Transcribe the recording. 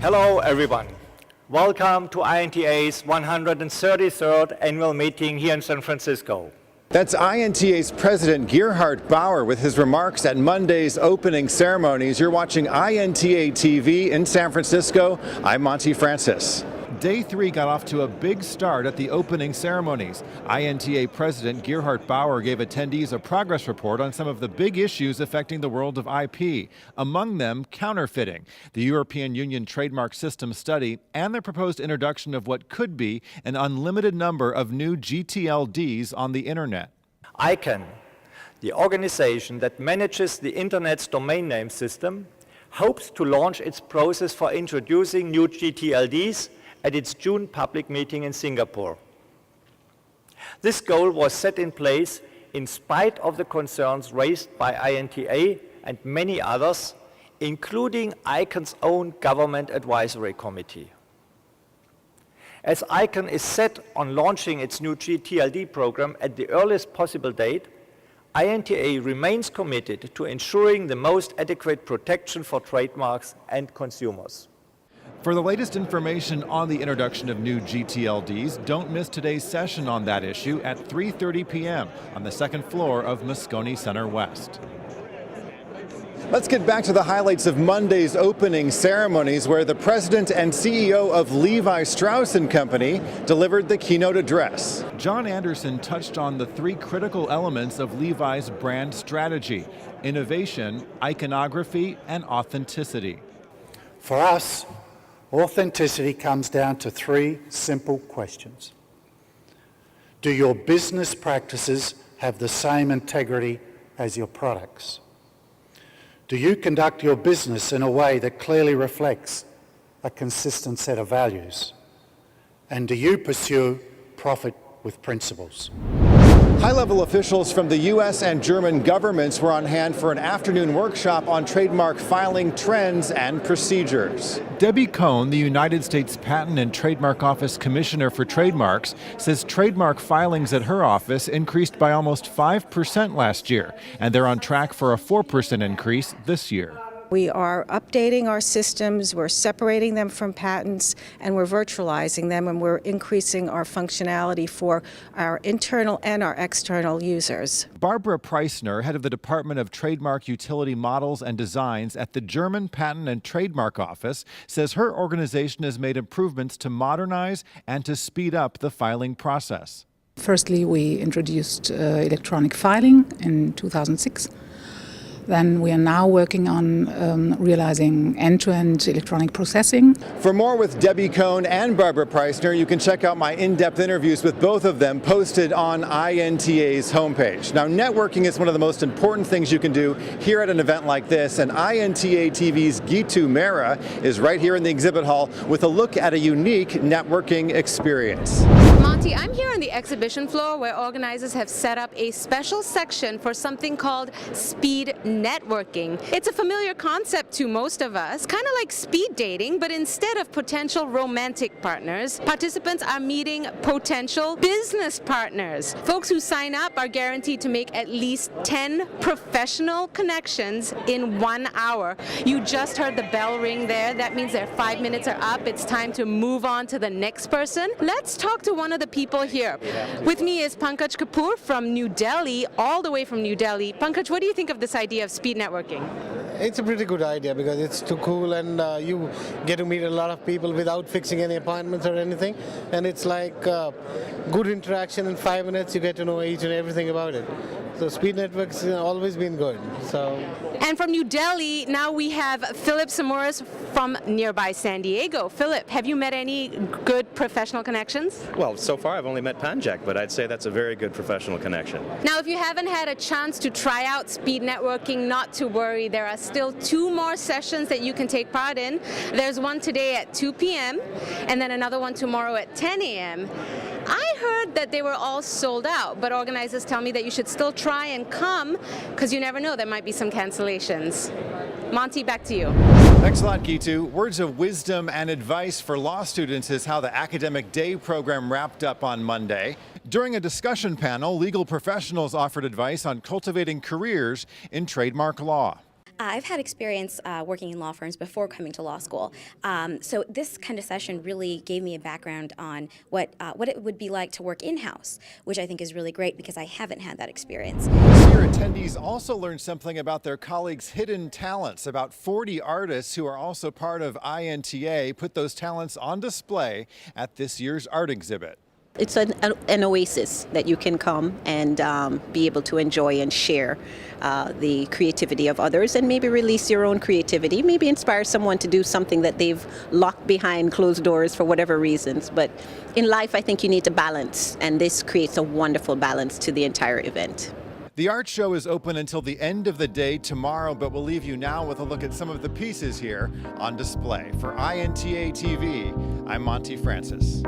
Hello everyone. Welcome to INTA's 133rd annual meeting here in San Francisco. That's INTA's President Gerhard Bauer with his remarks at Monday's opening ceremonies. You're watching INTA-TV in San Francisco. I'm Monty Francis. Day 3 got off to a big start at the opening ceremonies. INTA President Gerhard Bauer gave attendees a progress report on some of the big issues affecting the world of IP, among them counterfeiting, the European Union trademark system study, and the proposed introduction of what could be an unlimited number of new GTLDs on the Internet. ICANN, the organization that manages the Internet's domain name system, hopes to launch its process for introducing new GTLDs at its June public meeting in Singapore. This goal was set in place in spite of the concerns raised by INTA and many others, including ICANN's own government advisory committee. As ICANN is set on launching its new GTLD program at the earliest possible date, INTA remains committed to ensuring the most adequate protection for trademarks and consumers. For the latest information on the introduction of new GTLDs, don't miss today's session on that issue at 3:30 p.m. on the second floor of Moscone Center West. Let's get back to the highlights of Monday's opening ceremonies, where the president and CEO of Levi Strauss & Company delivered the keynote address. John Anderson touched on the 3 critical elements of Levi's brand strategy: innovation, iconography, and authenticity. For us, authenticity comes down to 3 simple questions. Do your business practices have the same integrity as your products? Do you conduct your business in a way that clearly reflects a consistent set of values? And do you pursue profit with principles? High-level officials from the U.S. and German governments were on hand for an afternoon workshop on trademark filing trends and procedures. Debbie Cohn, the United States Patent and Trademark Office Commissioner for Trademarks, says trademark filings at her office increased by almost 5% last year, and they're on track for a 4% increase this year. We are updating our systems, we're separating them from patents, and we're virtualizing them, and we're increasing our functionality for our internal and our external users. Barbara Preissner, head of the Department of Trademark Utility Models and Designs at the German Patent and Trademark Office, says her organization has made improvements to modernize and to speed up the filing process. Firstly, we introduced electronic filing in 2006. Then we are now working on realizing end-to-end electronic processing. For more with Debbie Cohn and Barbara Preissner, you can check out my in-depth interviews with both of them posted on INTA's homepage. Now, networking is one of the most important things you can do here at an event like this, and INTA-TV's Gitu Mehra is right here in the exhibit hall with a look at a unique networking experience. Monty, I'm here on the exhibition floor where organizers have set up a special section for something called speed networking. It's a familiar concept to most of us, kind of like speed dating, but instead of potential romantic partners, participants are meeting potential business partners. Folks who sign up are guaranteed to make at least 10 professional connections in 1 hour. You just heard the bell ring there. That means their 5 minutes are up. It's time to move on to the next person. Let's talk to one of the people here. With me is Pankaj Kapoor from New Delhi, all the way from New Delhi. Pankaj, what do you think of this idea of speed networking? It's a pretty good idea because it's too cool, and you get to meet a lot of people without fixing any appointments or anything, and it's like good interaction. In 5 minutes you get to know each and everything about it. So speed networks have always been good. And from New Delhi, now we have Philip Samuras from nearby San Diego. Philip, have you met any good professional connections? Well, so far I've only met Panjak, but I'd say that's a very good professional connection. Now, if you haven't had a chance to try out speed networking, not to worry. There are still 2 more sessions that you can take part in. There's one today at 2 p.m. and then another one tomorrow at 10 a.m. I heard that they were all sold out, but organizers tell me that you should still try and come because you never know, there might be some cancellations. Monty, back to you. Thanks a lot, Gitu. Words of wisdom and advice for law students is how the Academic Day program wrapped up on Monday. During a discussion panel, legal professionals offered advice on cultivating careers in trademark law. I've had experience working in law firms before coming to law school. So this kind of session really gave me a background on what it would be like to work in-house, which I think is really great because I haven't had that experience. Here, attendees also learned something about their colleagues' hidden talents. About 40 artists who are also part of INTA put those talents on display at this year's art exhibit. It's an oasis that you can come and be able to enjoy and share the creativity of others and maybe release your own creativity, maybe inspire someone to do something that they've locked behind closed doors for whatever reasons. But in life, I think you need to balance, and this creates a wonderful balance to the entire event. The art show is open until the end of the day tomorrow, but we'll leave you now with a look at some of the pieces here on display. For INTA-TV, I'm Monty Francis.